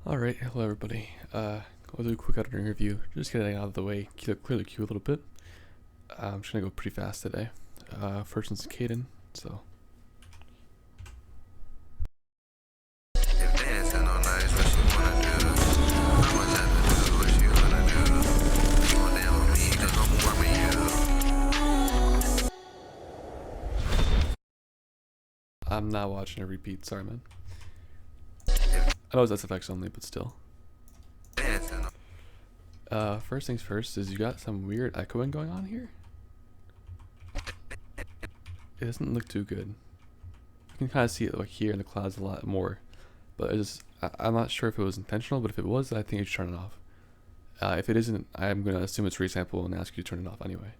Alright, hello everybody. I'll do a quick editing review, just getting out of the way, clear the queue a little bit. I'm just gonna go pretty fast today. First one's Caden, so. I'm not watching a repeat, sorry man. I know it's SFX only, but still. First things first is you got some weird echoing going on here. It doesn't look too good. You can kind of see it like here in the clouds a lot more, but I'm not sure if it was intentional, but if it was, I think you should turn it off. If it isn't, I'm gonna assume it's resample and ask you to turn it off anyway.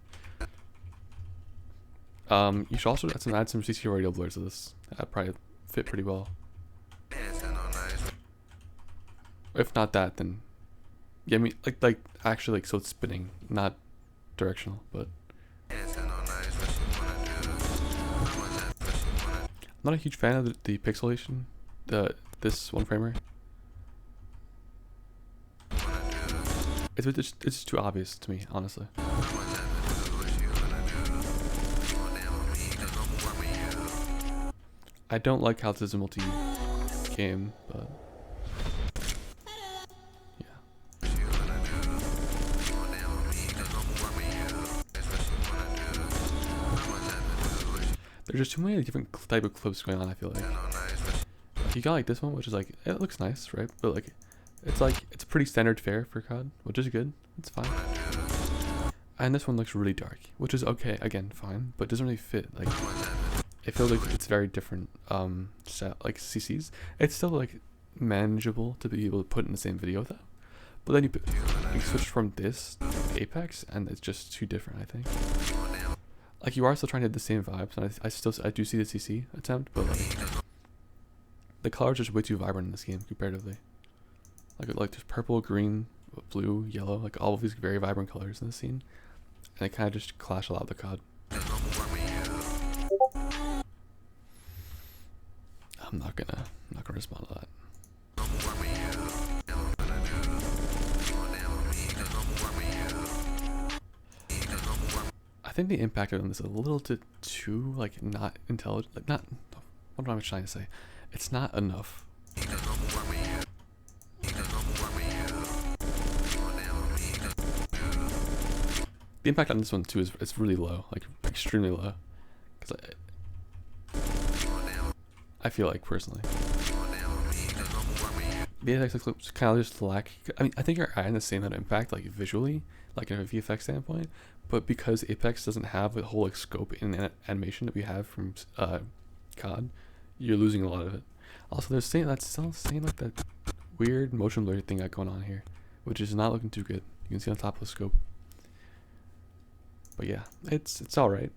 You should also add some CC radio blurs to this. That probably fit pretty well. If not that, then yeah, I mean like actually so it's spinning, not directional, but I'm not a huge fan of the pixelation, this one framer. It's just too obvious to me, honestly. I don't like how this is a multi-game, but yeah. There's just too many different type of clips going on, I feel like. You got like this one, which is like, it looks nice, right? But like, it's pretty standard fare for COD, which is good. It's fine. And this one looks really dark, which is okay, again, fine, but doesn't really fit. Like, it feels like it's very different, like CCs. It's still like manageable to be able to put in the same video though. But then you switch from this to Apex, and it's just too different, I think. Like, you are still trying to hit the same vibes, and I do see the CC attempt, but like, the colors are just way too vibrant in this game comparatively. Like there's purple, green, blue, yellow, like all of these very vibrant colors in the scene, and they kind of just clash a lot with the COD. I'm not gonna respond to that. I think the impact on this is a little bit too like not intelligent. Like not. What am I trying to say? It's not enough. The impact on this one too is really low, like extremely low. Because I feel like personally, the FX clips kind of just lack. I mean, I think you're adding the same amount of impact, like visually, like in a VFX standpoint, but because Apex doesn't have the whole like scope in animation that we have from COD, you're losing a lot of it. Also, there's still saying like that weird motion blur thing going on here, which is not looking too good. You can see on top of the scope. But yeah, it's all right.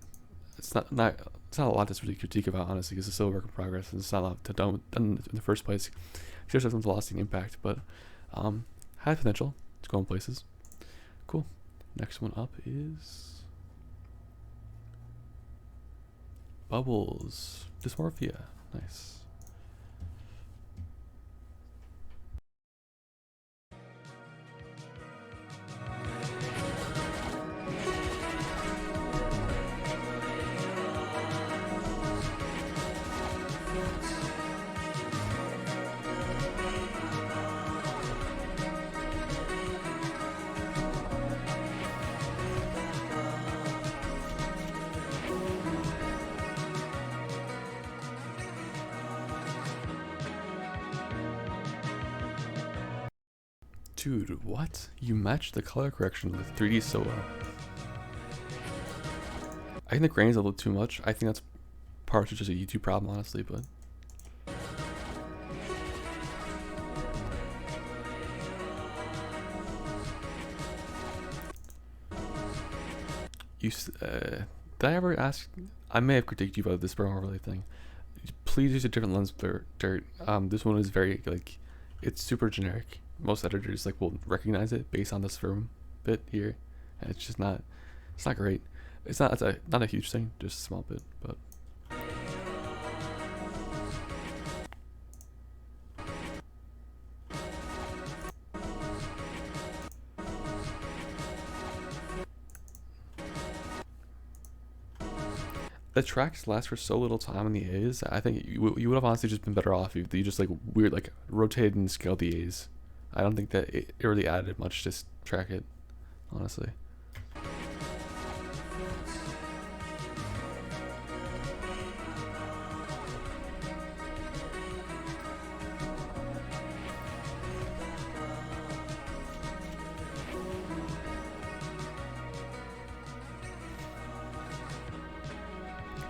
It's not a lot that's really critique about, honestly, because it's still a work in progress, and it's not a lot to done in the first place. There's some velocity impact, but had potential to go in places. Cool. Next one up is Bubbles Dysmorphia. Nice. Dude, what? You matched the color correction with 3D so well. I think the grain is a little too much. I think that's partially just a YouTube problem, honestly, but did I ever ask? I may have critiqued you about this overlay thing. Please use a different lens blur. This one is very like, it's super generic. Most editors like will recognize it based on this firm bit here, and it's just not. It's not great. It's not a huge thing, just a small bit, but. the tracks last for so little time in the A's. I think you would have honestly just been better off if you just like weird like rotated and scaled the A's. I don't think that it really added much to track it, honestly.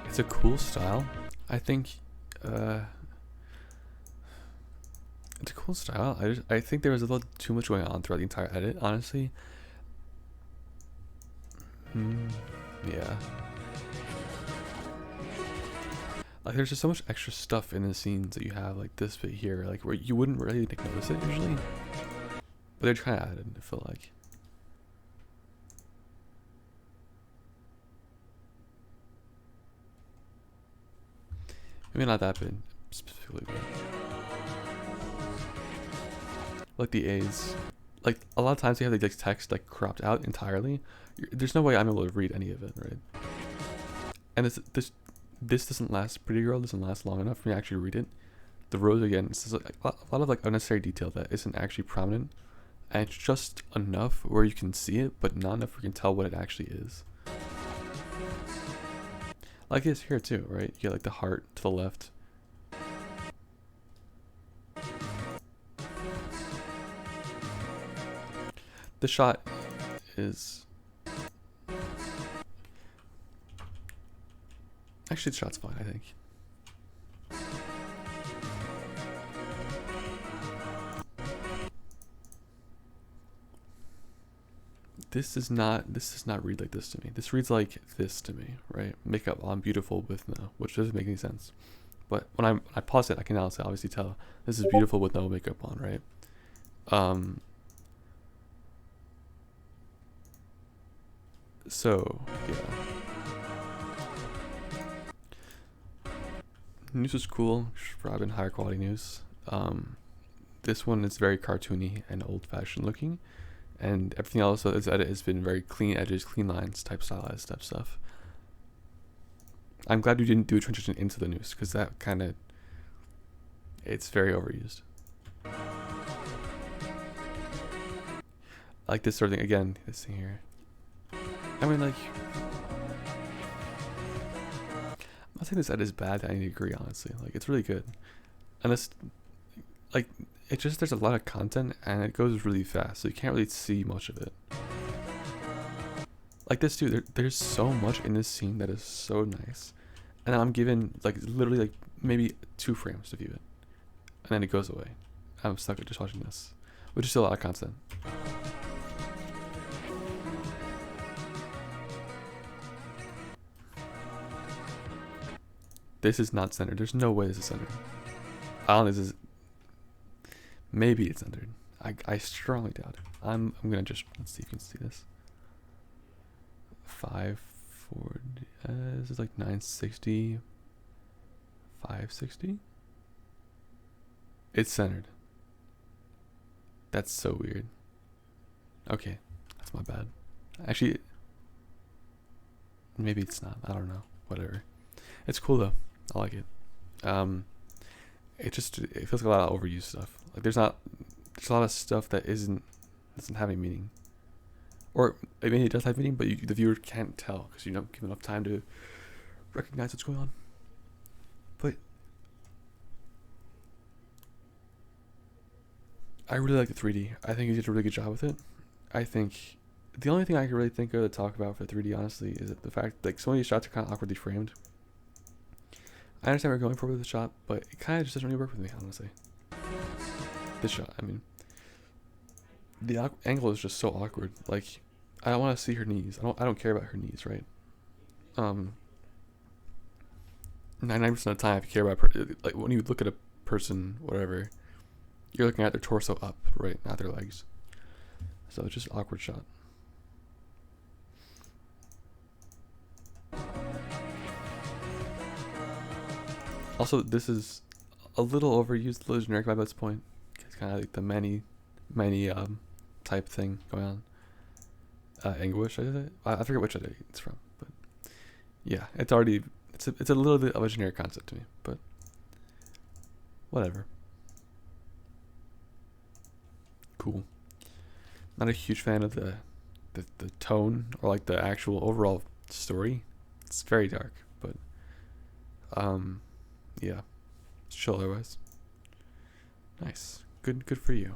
It's a cool style. I think it's a cool style. I think there was a little too much going on throughout the entire edit, honestly. Yeah. Like there's just so much extra stuff in the scenes that you have, like this bit here, like where you wouldn't really like, notice it usually. But they're trying to add it, I feel like. Maybe not that bit specifically, but like the A's, like a lot of times they have like text like cropped out entirely. There's no way I'm able to read any of it, right? And this doesn't last. Pretty Girl doesn't last long enough for me to actually read it. The rose again, it's like a lot of like unnecessary detail that isn't actually prominent, and it's just enough where you can see it, but not enough where you can tell what it actually is. Like it's here too, right? You get like the heart to the left. The shot is actually the shot's fine, I think. This does not read like this to me. This reads like this to me, right? Makeup on, beautiful with no, which doesn't make any sense. But when I pause it, I can obviously tell this is beautiful with no makeup on, right? So yeah, news is cool. Probably higher quality news. This one is very cartoony and old-fashioned looking. And everything else that is edit has been very clean edges, clean lines, type stylized type stuff. I'm glad you didn't do a transition into the news, because that kind of, it's very overused. Like this sort of thing, again, this thing here. I mean, like, I'm not saying this edit is bad to any degree, honestly. Like, it's really good. And this, like, it just, there's a lot of content and it goes really fast, so you can't really see much of it. Like this too, there's so much in this scene that is so nice. And I'm given like literally like maybe 2 frames to view it. And then it goes away. I'm stuck at just watching this, which is still a lot of content. This is not centered. There's no way this is centered. I don't know, this is, maybe it's centered. I strongly doubt it. I'm gonna just, let's see if you can see this. 540, this is like 960, 560. It's centered. That's so weird. Okay, that's my bad. Actually, maybe it's not. I don't know. Whatever. It's cool though. I like it. It feels like a lot of overused stuff. Like there's a lot of stuff that doesn't have any meaning. Or maybe it does have meaning, but the viewer can't tell because you don't give enough time to recognize what's going on. But I really like the 3D. I think he did a really good job with it. I think the only thing I can really think of to talk about for 3D, honestly, is the fact like some of these shots are kind of awkwardly framed. I understand we're going for with the shot, but it kind of just doesn't really work with me, honestly. This shot, I mean, the angle is just so awkward. Like, I don't want to see her knees. I don't care about her knees, right? 99% of the time, if you care about like when you look at a person, whatever, you're looking at their torso up, right, not their legs. So it's just an awkward shot. Also, this is a little overused, a little generic by this point. It's kind of like the many type thing going on. English, I forget which edit it's from, but yeah, it's already it's a little bit of a generic concept to me, but whatever. Cool. Not a huge fan of the tone or like the actual overall story. It's very dark, but yeah, it's chill otherwise. Nice, good for you.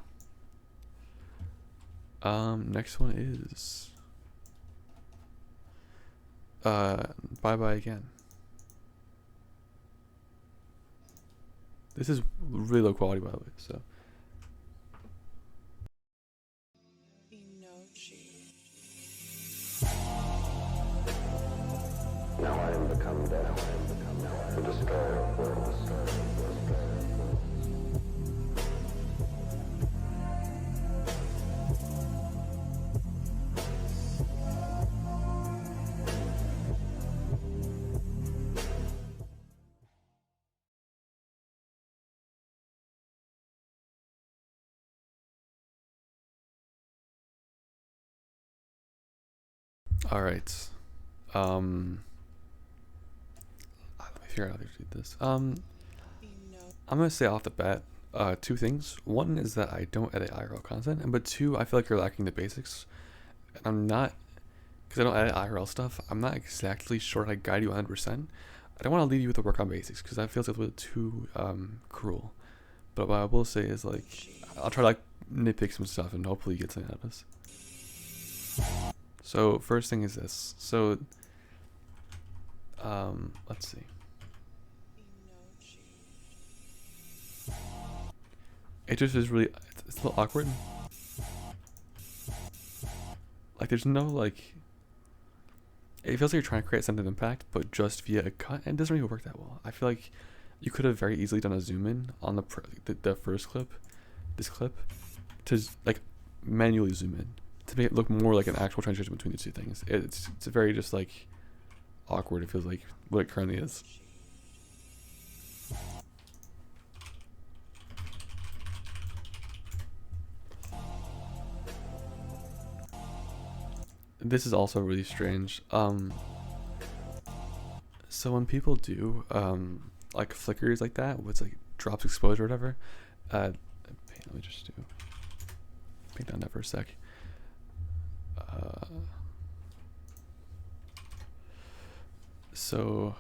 Next one is Bye Bye Again. This is really low quality, by the way, so. Now I am become death, the destroyer of worlds. All right. Let me figure out how to read this. I'm gonna say off the bat, two things. One is that I don't edit IRL content, and but two, I feel like you're lacking the basics. And I'm not, because I don't edit IRL stuff. I'm not exactly sure how to guide you 100%. I don't want to leave you with the work on basics because that feels a little too cruel. But what I will say is like, I'll try to like nitpick some stuff and hopefully you get something out of this. So first thing is this. So let's see. It just is really, it's a little awkward. Like there's no like, it feels like you're trying to create a sense of impact, but just via a cut, and it doesn't really work that well. I feel like you could have very easily done a zoom in on the first clip, this clip, to like manually zoom in to make it look more like an actual transition between the two things. It's very just like awkward. It feels like what it currently is. This is also really strange. So when people do like flickers like that, what's like drops exposure or whatever, let me just do paint down that for a sec. So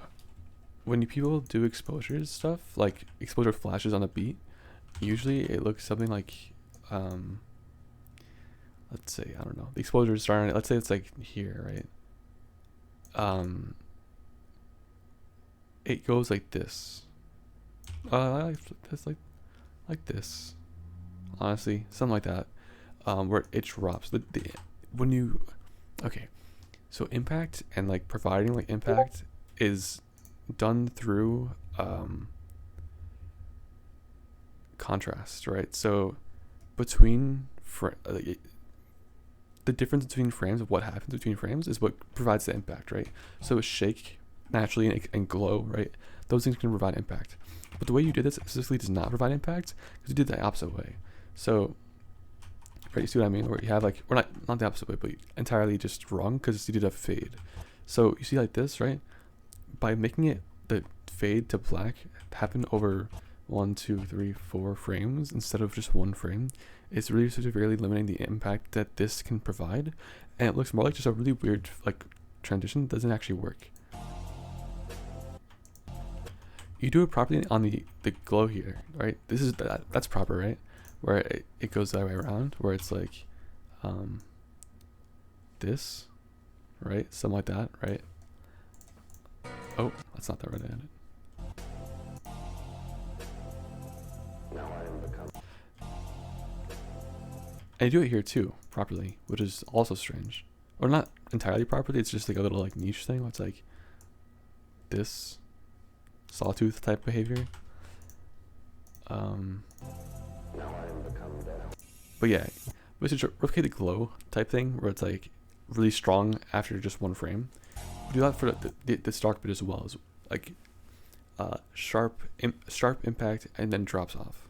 when people do exposure stuff, like exposure flashes on a beat, usually it looks something like let's say, I don't know, the exposure is starting, let's say it's like here, right? It goes like this. It's like this. Honestly, something like that. Where it drops. When you, okay, so impact and like providing like impact is done through contrast, right? So between the difference between frames of what happens between frames is what provides the impact, right? So a shake naturally and glow, right? Those things can provide impact. But the way you did this specifically does not provide impact because you did the opposite way. So, right, you see what I mean? Where you have like, or not the opposite way, but entirely just wrong because you did a fade. So you see like this, right? By making it the fade to black happen over 1, 2, 3, 4 frames instead of just one frame, it's really severely limiting the impact that this can provide, and it looks more like just a really weird like transition that doesn't actually work. You do it properly on the glow here, right? This is that's proper, right? Where it goes that way around, where it's like this, right? Something like that, right? Oh, that's not the right end. And you do it here too, properly, which is also strange. Or not entirely properly, it's just like a little like niche thing where it's like this sawtooth type behavior. But yeah, but it's a replicate the glow type thing where it's like really strong after just one frame. We do that for the dark bit as well, as like sharp impact and then drops off.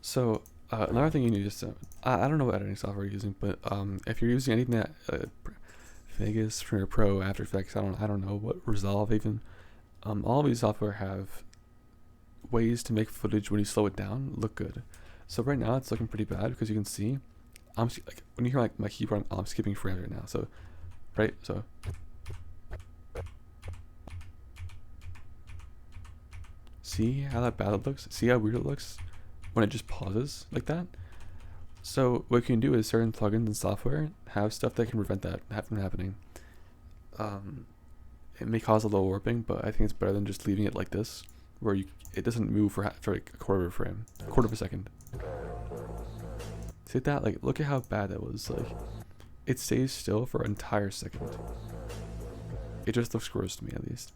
So Another thing you need is I don't know what editing software you're using, but if you're using anything that Vegas, Premiere Pro, After Effects, I don't know what Resolve even, all of these software have ways to make footage when you slow it down look good. So right now it's looking pretty bad because you can see like when you hear like my keyboard, I'm skipping frames right now. So right, so see how that bad it looks? See how weird it looks when it just pauses like that? So what you can do is certain plugins and software have stuff that can prevent that from happening. It may cause a little warping, but I think it's better than just leaving it like this, where it doesn't move for like a quarter of a frame, quarter of a second. See that? Like, look at how bad that was. Like, it stays still for an entire second. It just looks gross to me, at least.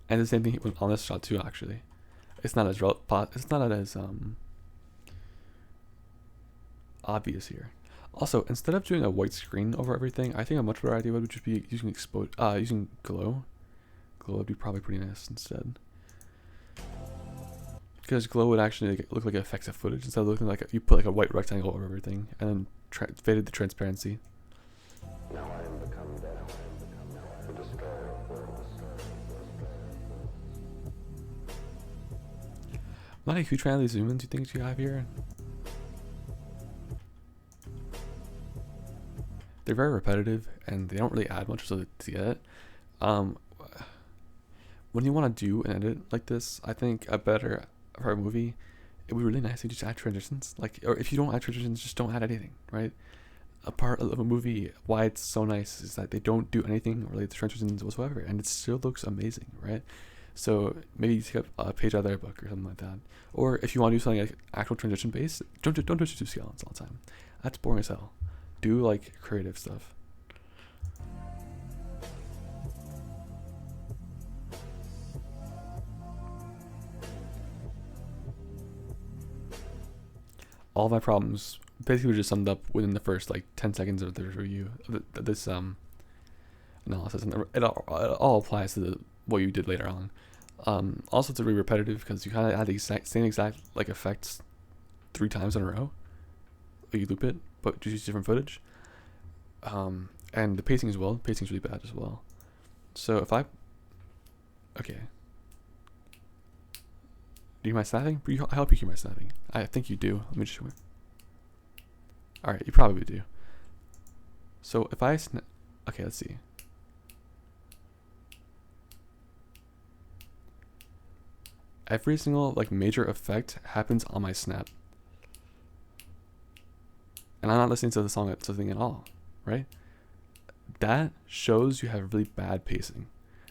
And the same thing on this shot too. Actually, it's not as obvious here. Also, instead of doing a white screen over everything, I think a much better idea would just be using using glow. Glow would be probably pretty nice instead, because glow would actually look like it affects the footage instead of looking like you put like a white rectangle over everything and then faded the transparency. Now I am become death, the destroyer of worlds. Not a huge fan of these zoom-ins you think you have here. They're very repetitive and they don't really add much to get it. When you want to do an edit like this, I think for a movie, it would be really nice to just add transitions. Like, or if you don't add transitions, just don't add anything, right? A part of a movie, why it's so nice is that they don't do anything related to transitions whatsoever, and it still looks amazing, right? So maybe you take a page out of their book or something like that. Or if you want to do something like actual transition based, don't just do skeletons all the time. That's boring as hell. Do like creative stuff. All of my problems basically just summed up within the first like 10 seconds of the review of this analysis, and it all applies to what you did later on. Also, it's really repetitive because you kind of had the same exact like effects 3 times in a row. You loop it, but just use different footage. And the pacing as well. The pacing's really bad as well. So if okay. Do you hear my snapping? I hope you hear my snapping. I think you do. Let me just show you. Alright, you probably do. So if I okay, let's see. Every single like major effect happens on my snap. And I'm not listening to the song at something at all, right? That shows you have really bad pacing.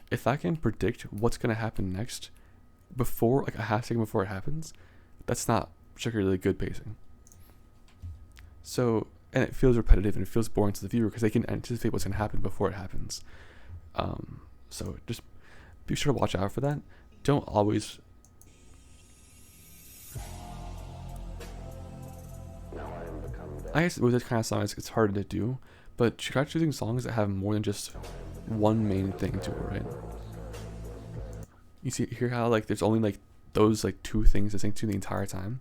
If I can predict what's gonna happen next before, like a half second before it happens, that's not particularly good pacing. So, and it feels repetitive and it feels boring to the viewer because they can anticipate what's gonna happen before it happens. So just be sure to watch out for that. Don't always. I guess with this kind of songs, it's harder to do, but try choosing songs that have more than just one main thing to it, right? You hear how like there's only like those like 2 things to sing to the entire time.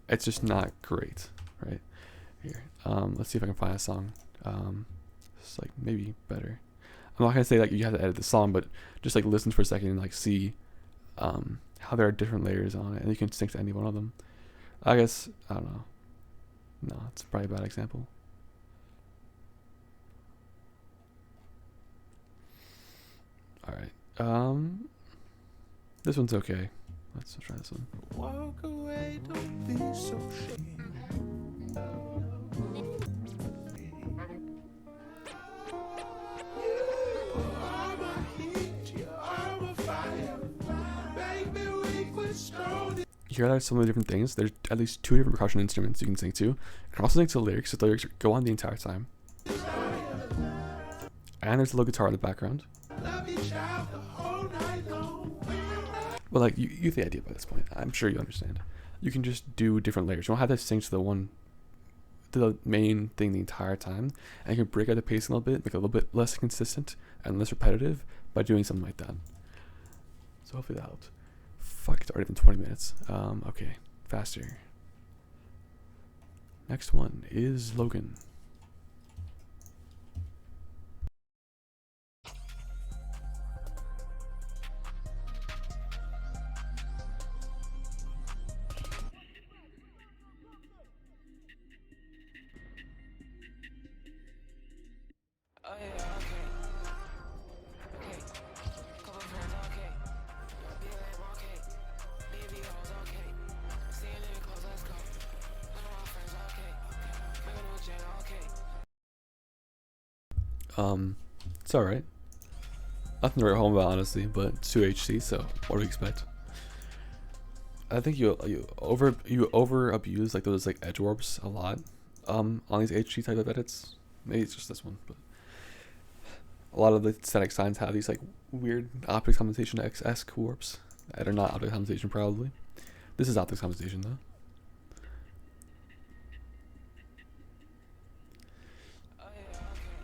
It's just not great, right? Here, let's see if I can find a song. It's like maybe better. I'm not gonna say like you have to edit the song, but just like listen for a second and like see how there are different layers on it, and you can sync to any one of them. I guess I don't know. No, it's probably a bad example. Alright. This one's okay. Let's try this one. Walk away, don't be so shy. You hear that some of the different things. There's at least 2 different percussion instruments you can sing to. You can also sing to the lyrics, so the lyrics go on the entire time. And there's a little guitar in the background. Well, like, you get the idea by this point. I'm sure you understand. You can just do different layers. You don't have to sing to the main thing the entire time. And you can break out the pace a little bit, make it a little bit less consistent and less repetitive by doing something like that. So hopefully that helped. Fuck, it's already been 20 minutes. Okay, faster. Next one is Logan. Oh yeah, okay. Okay. Couple friends, okay. Be lame, okay. Baby hoes, okay. See a nigga close, let's go. None of my friends, okay. Make a new chain, okay. It's alright. Nothing to write home about, honestly, but it's 2HC, so what do we expect? I think you over abuse like those like edge warps a lot on these HG type of edits. Maybe it's just this one, but a lot of the static signs have these like weird optics compensation esque warps that are not optics compensation probably. This is optics compensation though. Oh yeah, okay.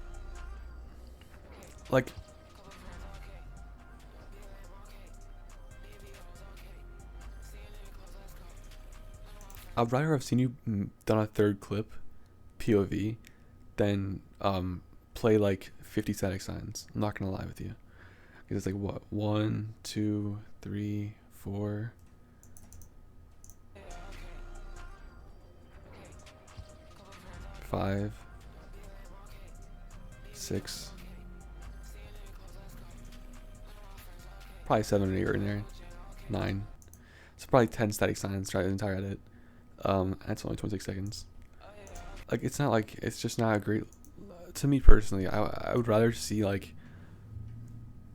Like Couple friends, okay. Be lame, okay. Baby hoes, okay. See a nigga close, let's go. None of my friends. I'd rather have seen you done a third clip POV than play like 50 static signs. I'm not gonna lie with you. Because it's like what 1, 2, 3, 4. Yeah, okay. Okay. Couple friends, okay. 5, Be lame, okay. 6, Okay. See a nigga close, let's go. None of my friends, okay. probably 7 or 8 in there. New chain, okay. 9. So probably 10 static signs throughout the entire edit. That's only 26 seconds. Oh yeah, okay. Like it's not like it's just not a great. To me personally, I would rather see like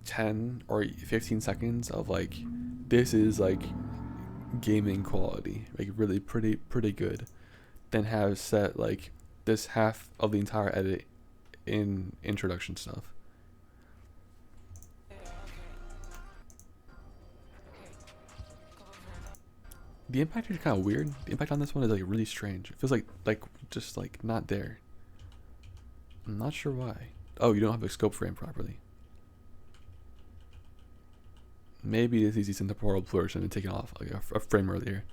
10 or 15 seconds of like this is like gaming quality, like really pretty good, than have set like this half of the entire edit in introduction stuff. Yeah, okay. Okay. Couple friends, The impact is kind of weird. The impact on this one is like really strange. It feels like just like not there. I'm not sure why. Oh, you don't have a scope frame properly. Maybe this is in temporal blur should have been taken off like a frame earlier.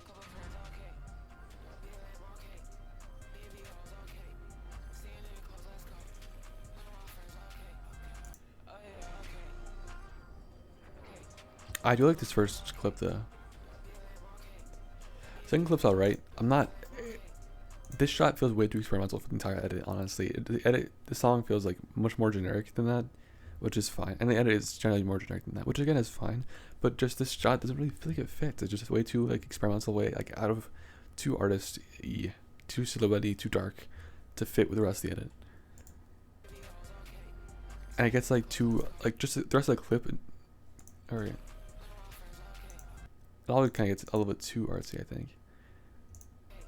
couple friends, okay. Be lame, okay. Baby hoes, okay. See a nigga close, let's go. None of my friends, okay. Oh yeah, okay. Okay. I do like this first clip though. Be lame, okay. Second clip's alright. I'm not. This shot feels way too experimental for the entire edit. Honestly, the song feels like much more generic than that, which is fine. And the edit is generally more generic than that, which again is fine. But just this shot doesn't really feel like it fits. It's just way too like experimental, way like out of too artist-y, too silhouette-y, too dark to fit with the rest of the edit. And it gets like too like just the rest of the clip. Alright. It all kind of gets a little bit too artsy, I think.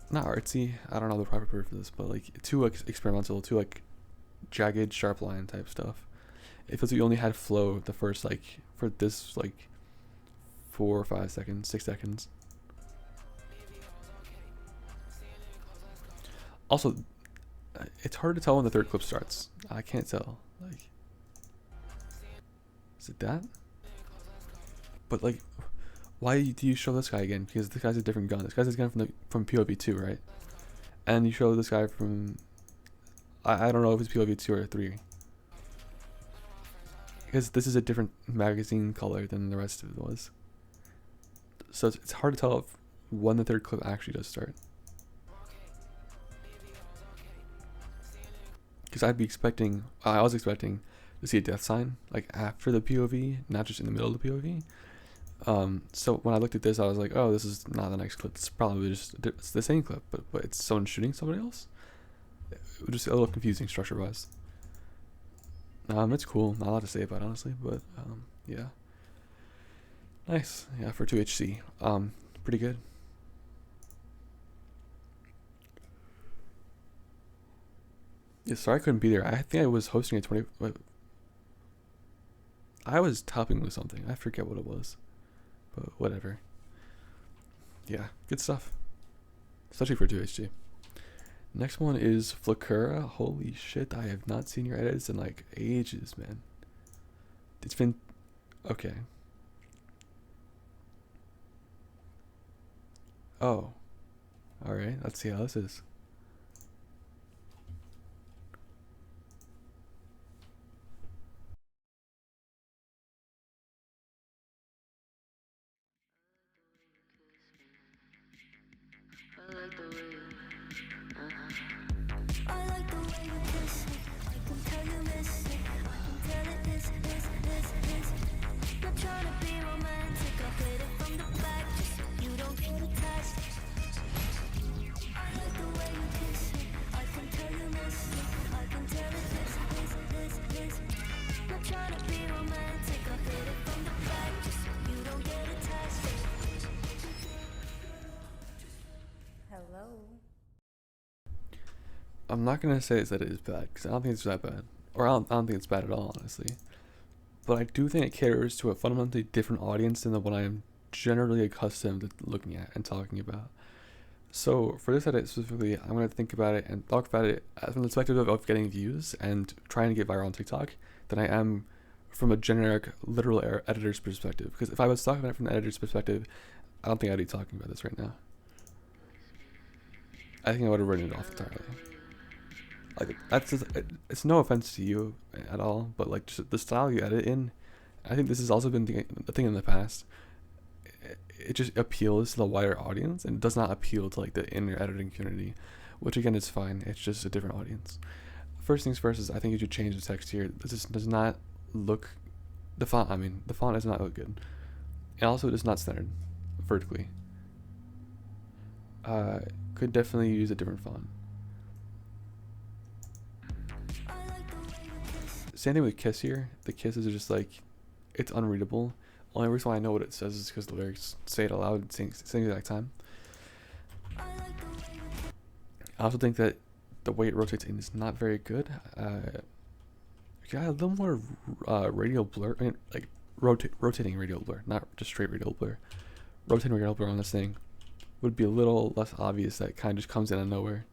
Not artsy, I don't know the proper word for this, but like too like experimental, too like jagged, sharp line type stuff. It feels like you only had flow the first like for this like 4 or 5 seconds, 6 seconds. Also, it's hard to tell when the third clip starts. I can't tell. Like, is it that? But like, why do you show this guy again? Because this guy's a different gun. This guy's a gun from POV 2, right? And you show this guy from I don't know if it's POV 2 or 3. Because this is a different magazine color than the rest of it was. So it's hard to tell if when the third clip actually does start. Because I was expecting to see a death sign like after the POV, not just in the middle of the POV. So when I looked at this, I was like, oh, this is not the next clip. It's probably just it's the same clip, but it's someone shooting somebody else. It was just a little confusing structure-wise. It's cool. Not a lot to say about it, honestly, but yeah, nice. Yeah, for 2HC, pretty good. Yeah, sorry I couldn't be there. I think I was hosting a 20. I was topping with something. I forget what it was. But whatever. Yeah, good stuff. Especially for 2HG. Next one is Flakura. Holy shit, I have not seen your edits in like ages, man. It's been Okay. Oh. Alright, let's see how this is. I'm not gonna say that it is bad because I don't think it's that bad, or I don't think it's bad at all, honestly. But I do think it caters to a fundamentally different audience than the one I am generally accustomed to looking at and talking about. So for this edit specifically, I'm gonna think about it and talk about it from the perspective of getting views and trying to get viral on TikTok than I am from a generic literal editor's perspective. Because if I was talking about it from the editor's perspective, I don't think I'd be talking about this right now. I think I would have written it off entirely. Like, that's just, it's no offense to you at all, but like just the style you edit in, I think this has also been the thing in the past. It just appeals to the wider audience and does not appeal to like the inner editing community, which again is fine. It's just a different audience. First things first is I think you should change the text here. This does not look, the font does not look good. It also is not centered vertically. Could definitely use a different font. Same thing with Kiss here. The kisses are just like, it's unreadable. Only reason why I know what it says is because the lyrics say it aloud at the same exact time. I also think that the way it rotates in is not very good. Yeah, a little more radial blur, I mean, like rotating radial blur, not just straight radial blur. Rotating radial blur on this thing would be a little less obvious. That kind of just comes in out of nowhere.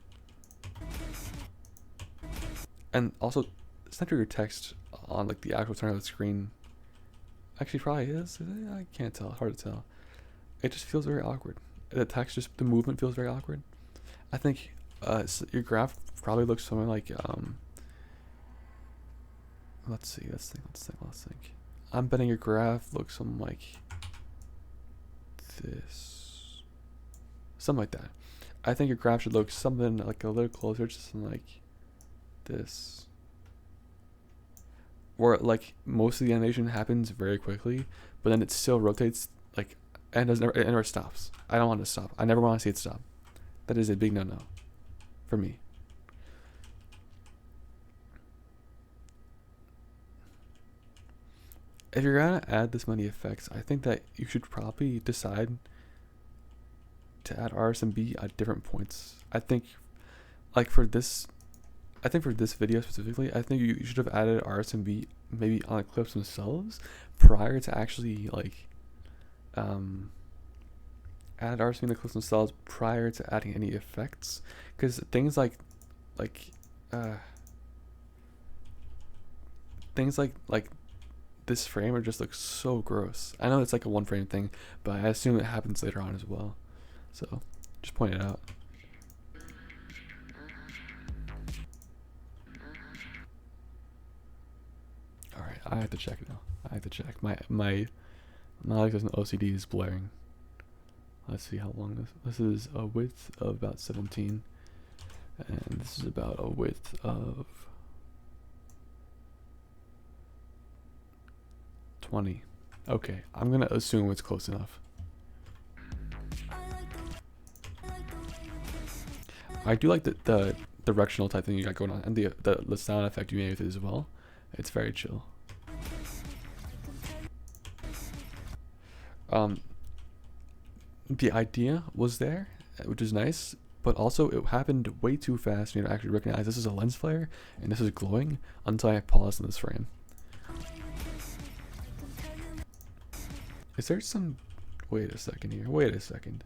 And also, center your text on like the actual center of the screen. Actually, probably is. I can't tell. Hard to tell. It just feels very awkward. The text, just the movement feels very awkward. I think your graph probably looks something like let's see. Let's think. I'm betting your graph looks something like this. Something like that. I think your graph should look something like a little closer to something like this. Where like most of the animation happens very quickly, but then it still rotates like and it never stops. I don't want it to stop. I never want to see it stop. That is a big no-no for me. If you're gonna add this many effects, I think that you should probably decide to add RSMB at different points. I think like for this video specifically, I think you should have added RSMB maybe on the clips themselves prior to actually like add RSMB in the clips themselves prior to adding any effects, because things like this frame just looks so gross. I know it's like a one frame thing, but I assume it happens later on as well, so just point it out. Alright, I have to check now. I have to check. My like an OCD is blaring. Let's see how long this is a width of about 17, and this is about a width of 20. Okay, I'm gonna assume it's close enough. I do like the directional type thing you got going on, and the sound effect you made with it as well. It's very chill. The idea was there, which is nice, but also it happened way too fast for me to actually recognize this is a lens flare and this is glowing until I paused in this frame. Is there some... Wait a second here. Wait a second.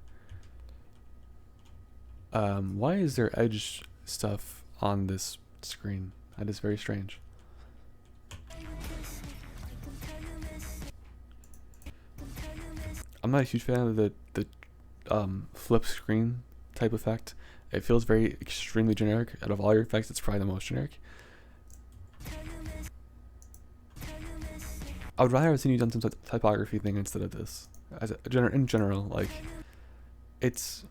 Why is there edge stuff on this screen? That is very strange. I'm not a huge fan of the flip screen type effect. It feels very extremely generic. Out of all your effects, it's probably the most generic. I would rather have seen you done some typography thing instead of this. As in general, like it's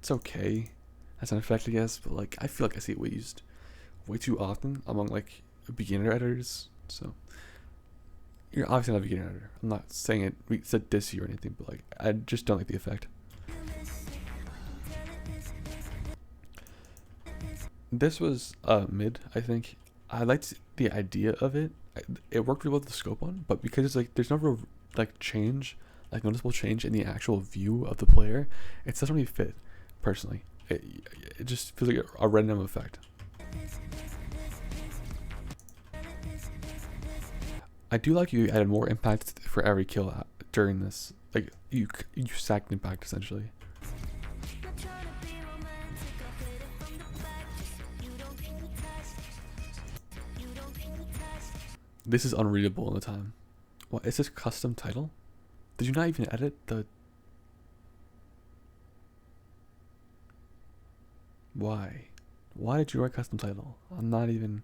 okay as an effect, I guess, but like I feel like I see it used way too often among like beginner editors. So you're obviously not a beginner editor. I'm not saying it said diss you or anything, but like I just don't like the effect. This was mid, I think. I liked the idea of it. It worked really well with the scope one, but because it's like there's no real like change, like noticeable change in the actual view of the player, it doesn't really fit. Personally, it just feels like a random effect. I do like you added more impact for every kill during this. Like you sacked impact essentially. This is unreadable in the time. What is this custom title? Did you not even edit the? Why? Why did you write custom title? I'm not even.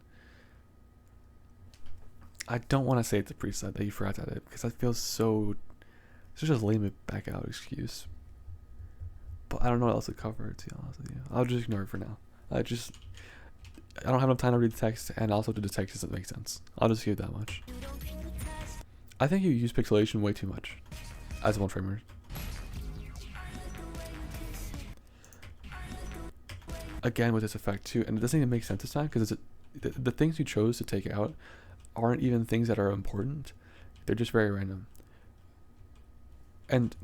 I don't want to say it's a preset that you forgot to edit because that feels so. It's just a lame back out excuse. But I don't know what else to cover, to be honest with you. I'll just ignore it for now. I don't have enough time to read the text, and also to the text doesn't make sense. I'll just give that much. I think you use pixelation way too much as a one framer. Again with this effect too, and it doesn't even make sense this time because the things you chose to take out aren't even things that are important. They're just very random. And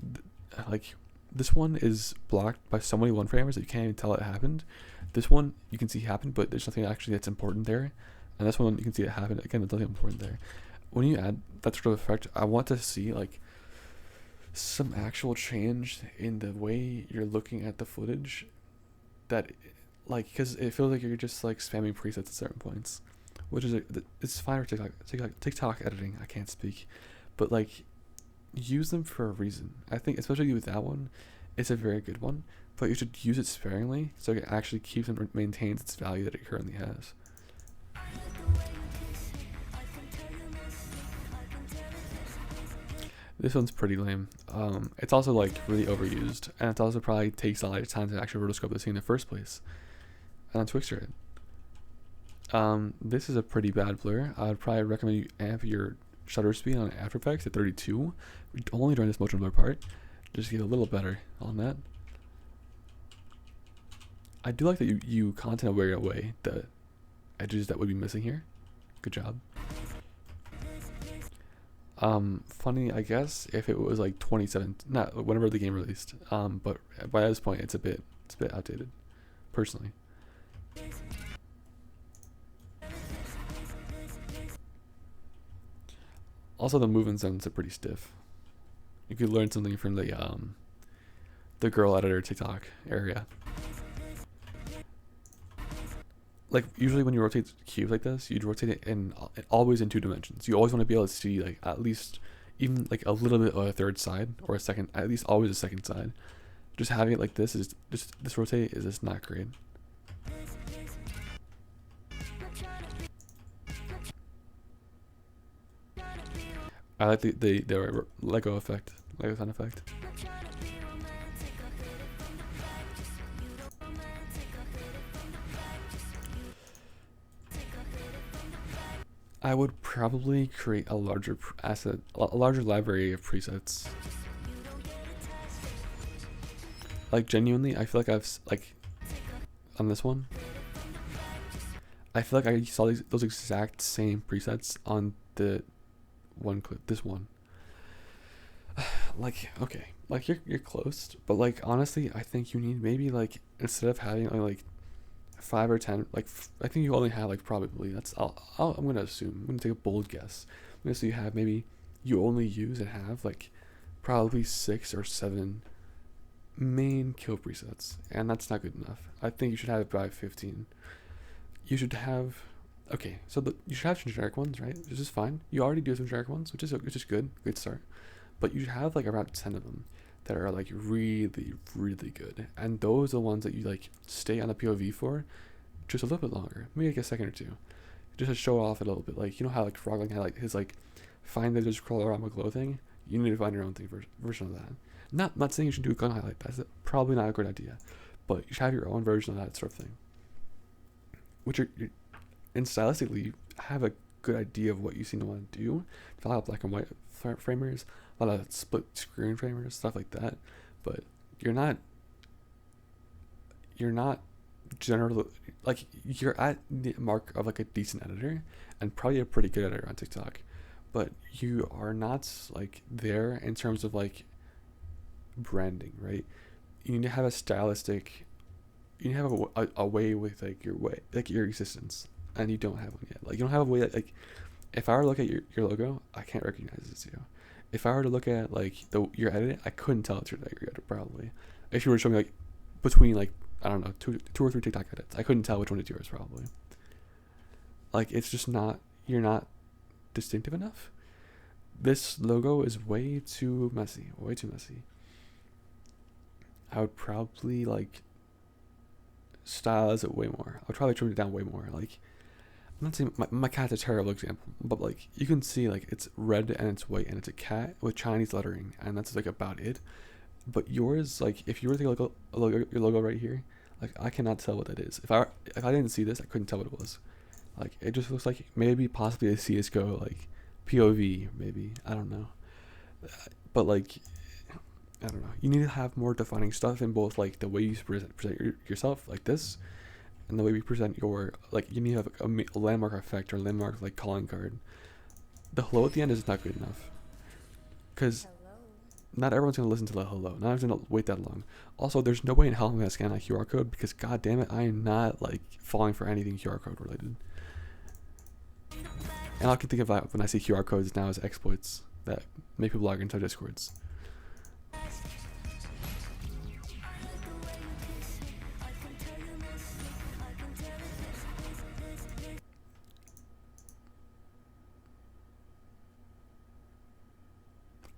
like this one is blocked by so many one framers that you can't even tell it happened. This one you can see happened, but there's nothing actually that's important there. And this one you can see it happened. Again, there's nothing important there. When you add that sort of effect, I want to see like some actual change in the way you're looking at the footage. That, like, because it feels like you're just like spamming presets at certain points, which is it's fine for TikTok editing. I can't speak, but like use them for a reason. I think especially with that one, it's a very good one, but you should use it sparingly so it actually keeps and maintains its value that it currently has. This one's pretty lame. It's also like really overused, and it also probably takes a lot of time to actually rotoscope the scene in the first place. And on Twixtor it. This is a pretty bad blur. I would probably recommend you amp your shutter speed on After Effects to 32, only during this motion blur part, just to get a little better on that. I do like that you content aware away the edges that would be missing here. Good job. Funny, I guess, if it was like 27, not whenever the game released. But by this point, it's a bit outdated, personally. Also, the movement zones are pretty stiff. You could learn something from the girl editor TikTok area. Like usually when you rotate cubes like this, you'd rotate it always in 2 dimensions. You always want to be able to see like at least even like a little bit of a third side or a second, at least always a second side. Just having it like this is this rotate is just not great. I like the Lego effect, Lego sound effect. I would probably create a larger library of presets. Like genuinely, I feel like I've like on this one. I feel like I saw those exact same presets on the one clip. This one. Like okay, like you're close, but like honestly, I think you need maybe like instead of having like 5 or 10, like I think you only have like probably I'm gonna assume, I'm gonna take a bold guess. I'm gonna say you have maybe you only use and have like probably 6 or 7 main kill presets, and that's not good enough. I think you should have about 15. You should have okay, so you should have some generic ones, right? Which is fine. You already do some generic ones, which is good start. But you should have like around 10 of them. that are like really, really good, and those are the ones that you like stay on the POV for just a little bit longer, maybe like a second or two, just to show off a little bit. Like, you know how like Frogling had like his like find the just crawl around with glow thing. You need to find your own thing version of that. Not saying you should do a gun highlight. That's probably not a good idea, but you should have your own version of that sort of thing, which and stylistically you have a good idea of what you seem to want to do. A lot of black and white framers, a lot of split screen framers, stuff like that. But you're not generally like, you're at the mark of like a decent editor and probably a pretty good editor on TikTok, but you are not like there in terms of like branding, right? You need to have a stylistic, you need to have a way with like your existence, and you don't have one yet. Like, you don't have a way that, like, if I were to look at your logo, I can't recognize it's you. If I were to look at like your edit, I couldn't tell it's your edit probably. If you were to show me like between like, I don't know, two or three TikTok edits, I couldn't tell which one is yours probably. Like, it's just not, you're not distinctive enough. This logo is way too messy. I would probably like stylize it way more. I would probably trim it down way more. Like, I'm not saying my cat's a terrible example, but like, you can see like it's red and it's white and it's a cat with Chinese lettering, and that's like about it. But yours, like, if you were to look at your logo right here, like, I cannot tell what that is. If I didn't see this, I couldn't tell what it was. Like, it just looks like maybe possibly a CS:GO like POV, maybe, I don't know. But like, I don't know. You need to have more defining stuff in both like the way you present yourself like this, and the way we present your, like, you need to have a landmark effect or landmark like calling card. The hello at the end is not good enough, because not everyone's gonna listen to the hello. Not everyone's gonna wait that long. Also, there's no way in hell I'm gonna scan that QR code, because god damn it, I am not like falling for anything QR code related. And all I can think of when I see QR codes now is exploits that make people log into Discords.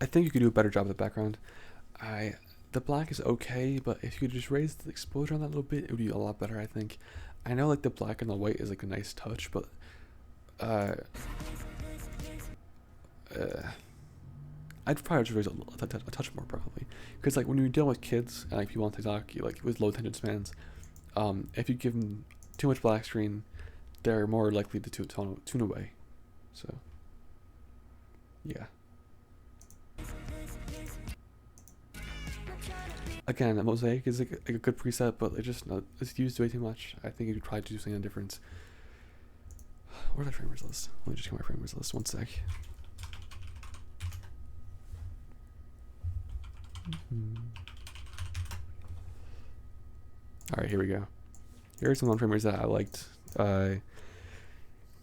I think you could do a better job of the background. The black is okay, but if you could just raise the exposure on that a little bit, it would be a lot better, I think. I know like the black and the white is like a nice touch, but I'd probably just raise a touch more probably, because like when you're dealing with kids and like people on TikTok, you like with low attention spans, if you give them too much black screen, they're more likely to tune away. So yeah. Again, a mosaic is like a good preset, but it's used way too much. I think you could probably do something different. Where's my framers list? Let me just get my framers list. 1 sec. Alright, here we go. Here are some framers that I liked. Could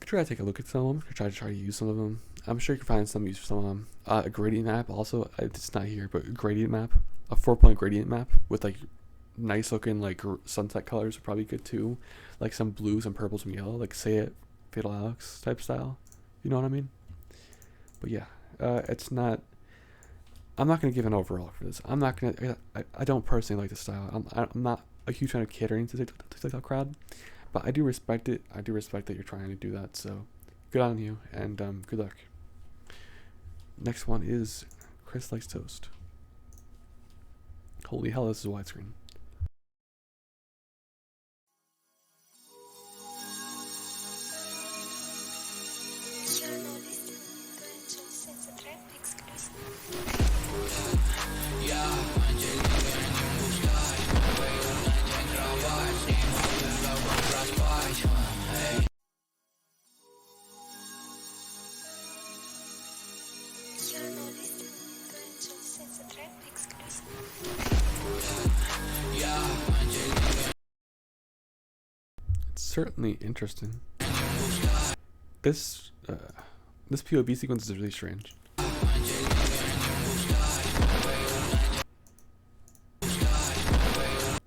try to take a look at some of them. Could try to use some of them. I'm sure you can find some use for some of them. A gradient map also. It's not here, but a gradient map. A 4-point gradient map with like nice looking like sunset colors are probably good too. Like some blues and purples and yellow, like Say It, Fatal Alex type style. You know what I mean? But yeah, it's not. I'm not gonna give an overall for this. I'm not gonna. I don't personally like the style. I'm not a huge fan of catering to the TikTok crowd, but I do respect it. I do respect that you're trying to do that. So good on you, and good luck. Next one is Chris Likes Toast. Holy hell, this is widescreen. It's certainly interesting. This POV sequence is really strange.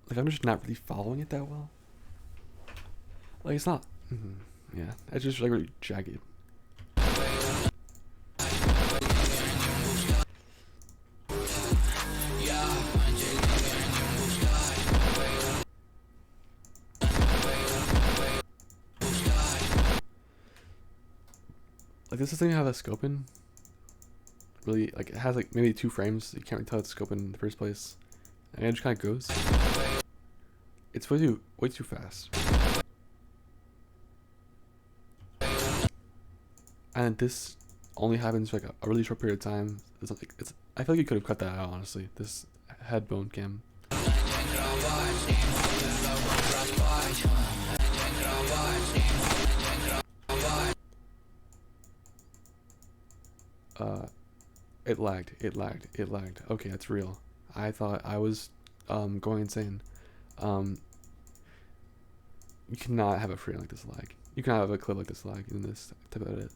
Like, I'm just not really following it that well. Like, it's not. Yeah, it's just like really jagged. like this doesn't even have a scope in. Really, like it has like maybe 2 frames. You can't really tell it's scope in the first place, and it just kind of goes. It's way too fast. And this only happens for like a really short period of time. I feel like you could have cut that out, honestly. This head bone cam. It lagged. Okay, that's real. I thought I was going insane. You cannot have a frame like this lag. You cannot have a clip like this lag in this type of edit.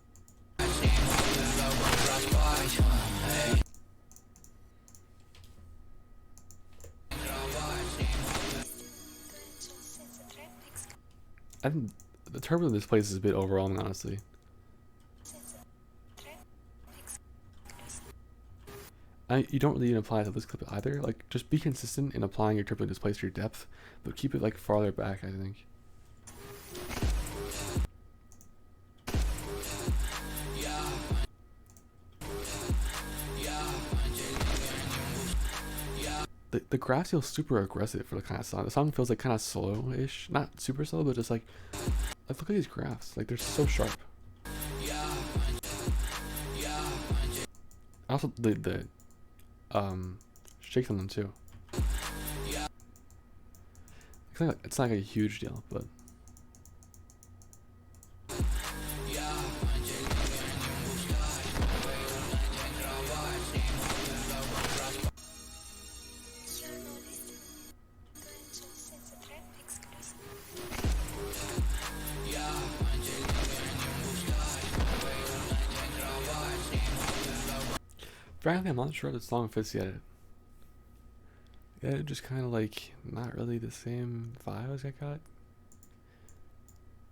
I think the turbo in this place is a bit overwhelming, honestly. You don't really even apply it to this clip either. Like, just be consistent in applying your turbo displays to your depth, but keep it like farther back, I think. The graphs feel super aggressive for the kind of song. The song feels like kind of slow-ish, not super slow, but just like look at these graphs. Like they're so sharp. Also, the shakes on them too. It's not like a huge deal, but. Frankly, I'm not sure the song fits the edit. The edit just kind of like not really the same vibe as I got.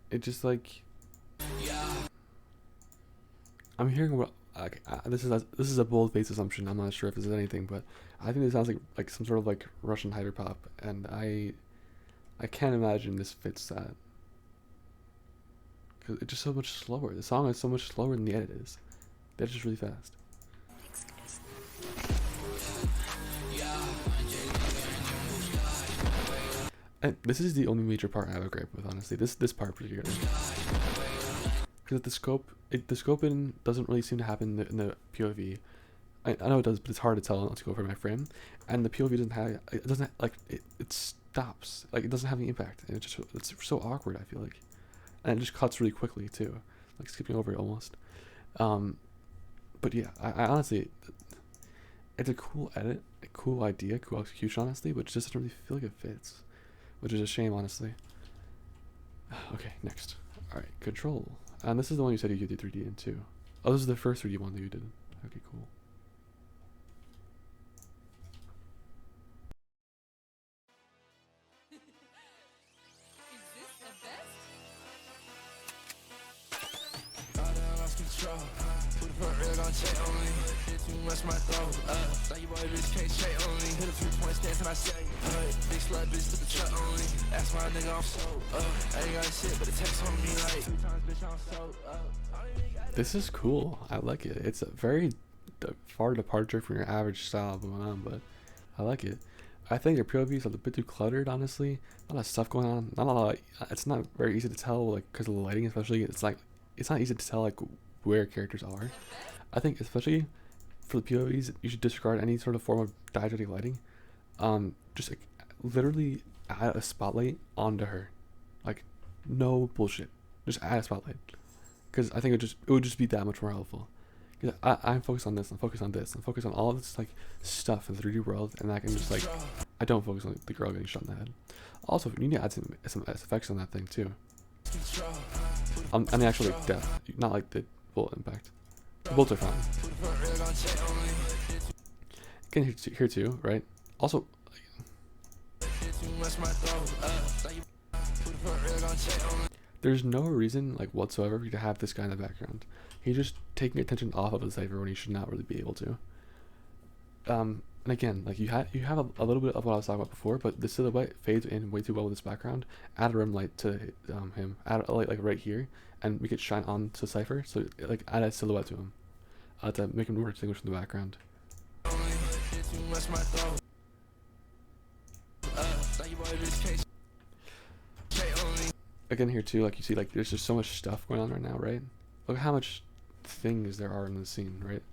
It just like I'm hearing what this is a bold-faced assumption. I'm not sure if this is anything, but I think this sounds like some sort of like Russian hyperpop, and I can't imagine this fits that because it's just so much slower. The song is so much slower than the edit is. The edit's just really fast. And this is the only major part I have a gripe with, honestly. This part particularly, because the scoping doesn't really seem to happen in the POV. I know it does, but it's hard to tell not to go over my frame. And the POV doesn't have it stops, like it doesn't have any impact, and it's so awkward. I feel like, and it just cuts really quickly too, like skipping over it almost. But yeah, I honestly, it's a cool edit, a cool idea, cool execution, honestly, but it just doesn't really feel like it fits. Which is a shame, honestly. Okay, next. Alright, Control. And this is the one you said you could do 3D in too. Oh, this is the first 3D one that you did. Okay, cool. This is cool. I like it. It's a very far departure from your average style going on, but I like it. I think your POVs are a bit too cluttered, honestly. Not a lot of stuff going on. Not a lot. It's not very easy to tell, like, because of the lighting, especially. It's not easy to tell like where characters are. I think especially for the POVs, you should disregard any sort of form of diegetic lighting. Just like literally add a spotlight onto her, like no bullshit. Just add a spotlight, because I think it would just be that much more helpful. Cause I'm focused on this. I'm focused on this. I'm focused on all of this like stuff in the 3D world, and I can just like I don't focus on the girl getting shot in the head. Also, you need to add some effects on that thing too. On the actual like death, not like the bullet impact. The bullets are fine. Again, here too, right? Also, there's no reason like whatsoever for you to have this guy in the background. He's just taking attention off of the cipher when he should not really be able to. And again, like you have a little bit of what I was talking about before, but the silhouette fades in way too well with this background. Add a rim light to him. Add a light like right here, and make it shine on to Cypher. So like add a silhouette to him, to make him more distinguished from the background. Again here too, like you see, like there's just so much stuff going on right now, right? Look how much things there are in the scene, right?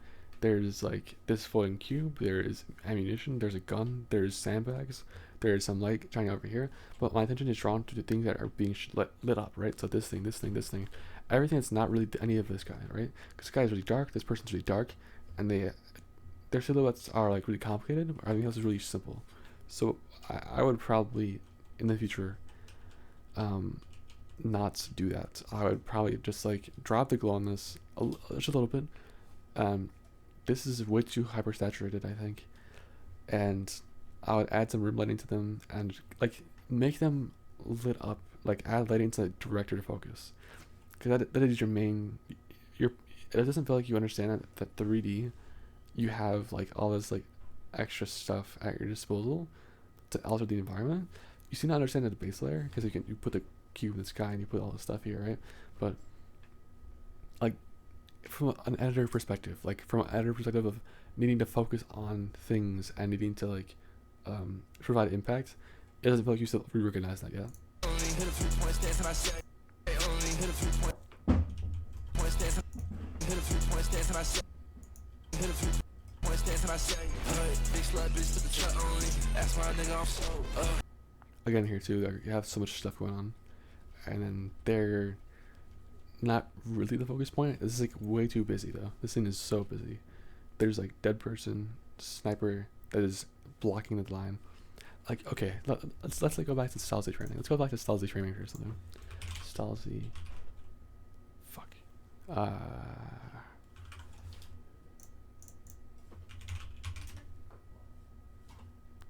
There's like this floating cube, there is ammunition, there's a gun, there's sandbags, there's some light shining over here, but my attention is drawn to the things that are being lit up, right? So this thing, this thing, this thing, everything that's not really any of this guy, right? Because this guy is really dark, this person's really dark, and their silhouettes are like really complicated, but everything else is really simple. So I would probably in the future not do that. I would probably just like drop the glow on this just a little bit. This is way too hyper saturated, I think, and I would add some room lighting to them and like make them lit up, like add lighting to like, direct your focus, because that is your main. It doesn't feel like you understand that 3D, you have like all this like extra stuff at your disposal to alter the environment. You seem to understand at the base layer because you put the cube in the sky and you put all this stuff here, right? But like from an editor perspective, of needing to focus on things and needing to like provide impact, it doesn't feel like you still recognize that yet. Again here too, you have so much stuff going on, and then they're not really the focus point. This is like way too busy though. This thing is so busy. There's like dead person, sniper that is blocking the line. Like okay, let's like go back to stealthy training. Let's go back to stealthy training for something. Stealthy. Fuck.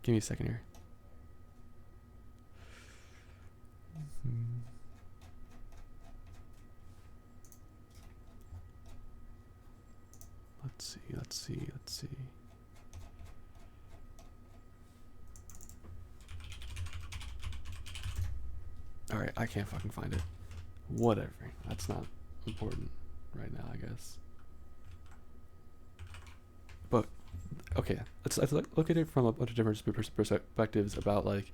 Give me a second here. Let's see. Alright, I can't fucking find it. Whatever. That's not important right now, I guess. But, okay. Let's look at it from a bunch of different perspectives about, like,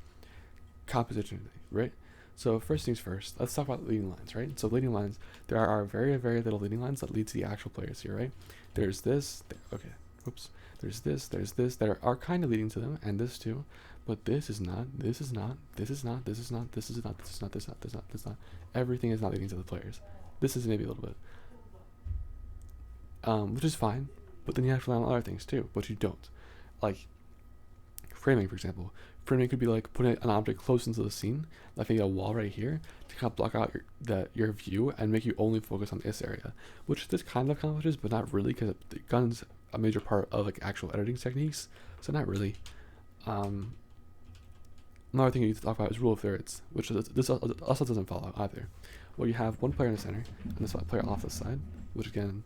composition, right? So first things first, let's talk about leading lines, right? So leading lines, there are very, very little leading lines that lead to the actual players here, right? There's this, there's this that are kind of leading to them, and this too, but this is not. Everything is not leading to the players. This is maybe a little bit, which is fine, but then you have to rely on other things too, but you don't. Like framing, for example. Framing could be like putting an object close into the scene, like maybe a wall right here, to kind of block out your view and make you only focus on this area, which this kind of accomplishes, but not really, because the gun's a major part of like actual editing techniques, so not really. Another thing you need to talk about is rule of thirds, which this also doesn't follow either. Well, you have one player in the center and this player off the side, which again,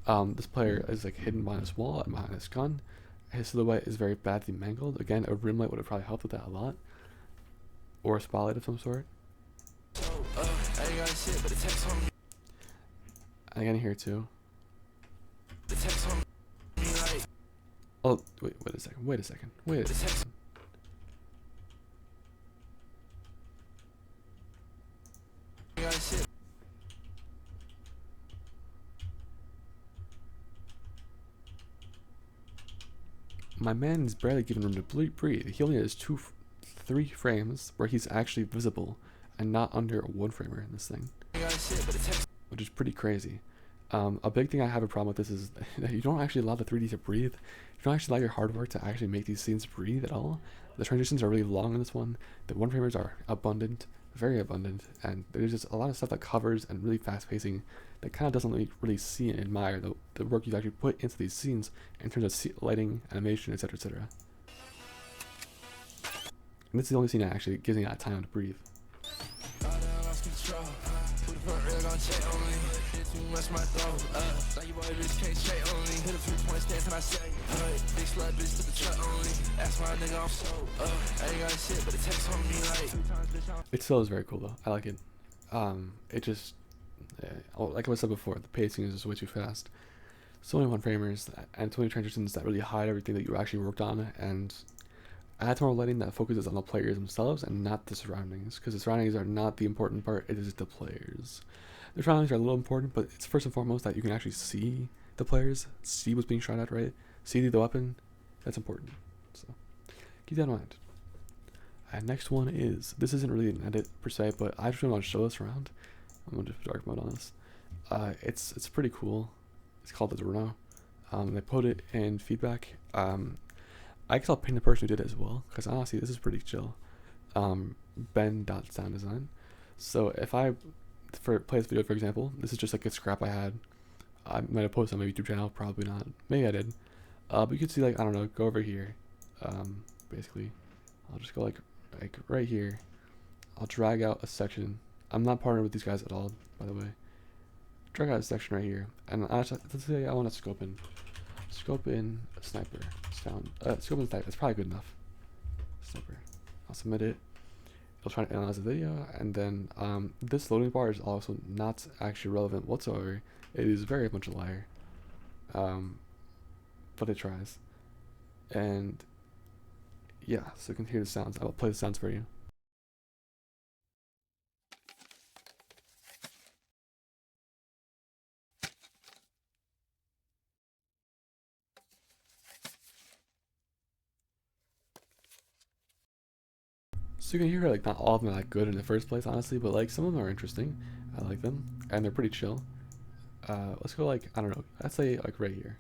this player is like hidden behind this wall and behind this gun. His silhouette is very badly mangled. Again, a rim light would have probably helped with that a lot, or a spotlight of some sort. And again here too. Oh, wait a second. My man is barely given room to breathe. He only has 3 frames where he's actually visible and not under a 1 framer in this thing, which is pretty crazy. A big thing I have a problem with this is that you don't actually allow the 3D to breathe. You don't actually allow your hardware to actually make these scenes breathe at all. The transitions are really long in this one. The 1 framers are abundant, very abundant, and there's just a lot of stuff that covers and really fast pacing that kind of doesn't really see and admire the work you actually put into these scenes in terms of lighting, animation, etc., etc. And this is the only scene that actually gives me that time to breathe. rush my throat. Now you boy bitch can't check on me. Hit a few points, dance and I say, big slut bitch with the truck on me. Ask my nigga I'm so, I ain't got shit, but it takes on me like 2 times, bitch. It still is very cool though. I like it. It just, like I said before, the pacing is just way too fast. So many one framers and so many transitions that really hide everything that you actually worked on, and add more lighting that focuses on the players themselves and not the surroundings, because the surroundings are not the important part. It is the players. The surroundings are a little important, but it's first and foremost that you can actually see the players, see what's being shot at, right? See the weapon. That's important. So keep that in mind. And next one is, this isn't really an edit per se, but I just really want to show this around. I'm gonna do dark mode on this. It's pretty cool. It's called the Bruno. They put it in feedback. I guess I'll ping the person who did it as well, because honestly this is pretty chill. Ben.sounddesign. So if I play this video, for example, this is just like a scrap I had. I might have posted on my YouTube channel, probably not. Maybe I did. But you can see, like, I don't know, go over here. Basically, I'll just go like right here. I'll drag out a section. I'm not partnered with these guys at all, by the way. Drag out a section right here, and let's say I want to scope in a sniper sound. Scope in sniper. That's probably good enough. Sniper. I'll submit it. It'll try to analyze the video, and then this loading bar is also not actually relevant whatsoever. It is very much a liar, but it tries. And yeah, so you can hear the sounds. I will play the sounds for you. So you can hear, like, not all of them are that good in the first place, honestly, but like some of them are interesting. I like them, and they're pretty chill. Let's go, like, I don't know. Let's say like right here,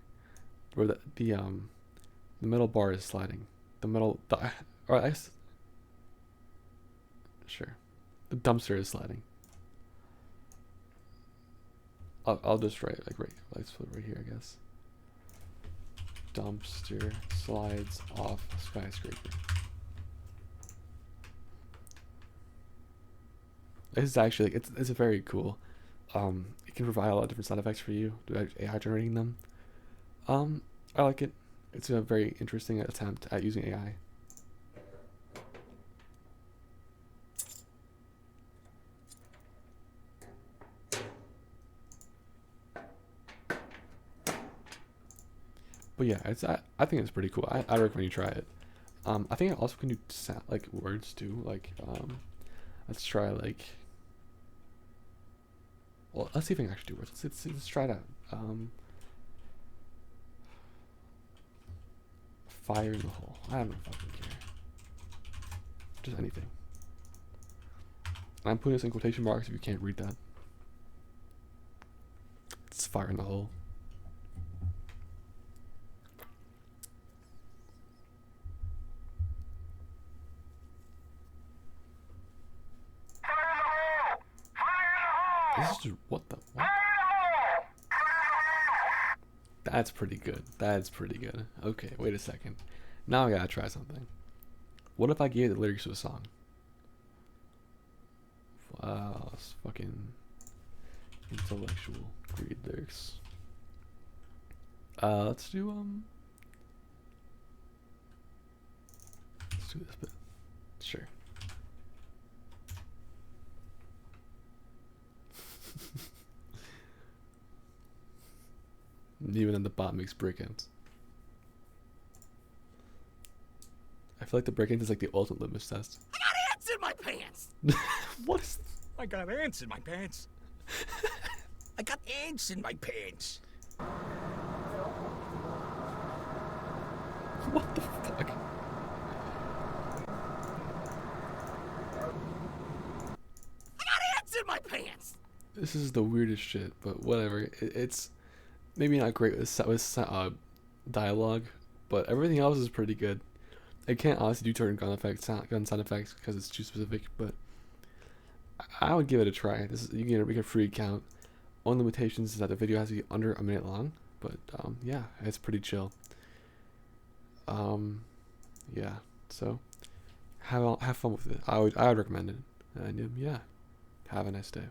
where the middle bar is sliding. Or I guess, sure, the dumpster is sliding. I'll just write like let's put it right here, I guess. Dumpster slides off skyscraper. This is actually, like, it's very cool. It can provide a lot of different sound effects for you, AI generating them. I like it. It's a very interesting attempt at using AI. But yeah, I think it's pretty cool. I recommend you try it. I think I also can do sound, like, words too. Like, let's try, like, well, let's see if I can actually do words. Let's try it out. Fire in the hole. I don't fucking care. Just anything. I'm putting this in quotation marks if you can't read that. It's fire in the hole. This is just, what? That's pretty good. That's pretty good. Okay, wait a second. Now I gotta try something. What if I gave the lyrics to a song? Wow, it's fucking intellectual. Read lyrics. Let's do this bit. Sure. Even then the bot makes break-ins. I feel like the break-ins is like the ultimate litmus test. I got ants in my pants! What is... I got ants in my pants. I got ants in my pants. What the fuck? I got ants in my pants! This is the weirdest shit, but whatever. It's maybe not great with dialogue, but everything else is pretty good. I can't honestly do certain gun sound effects because it's too specific, but I would give it a try. This is, you can make a free account. Only limitations is that the video has to be under a minute long, but yeah, it's pretty chill. Yeah, so have fun with it. I would recommend it. And yeah, have a nice day.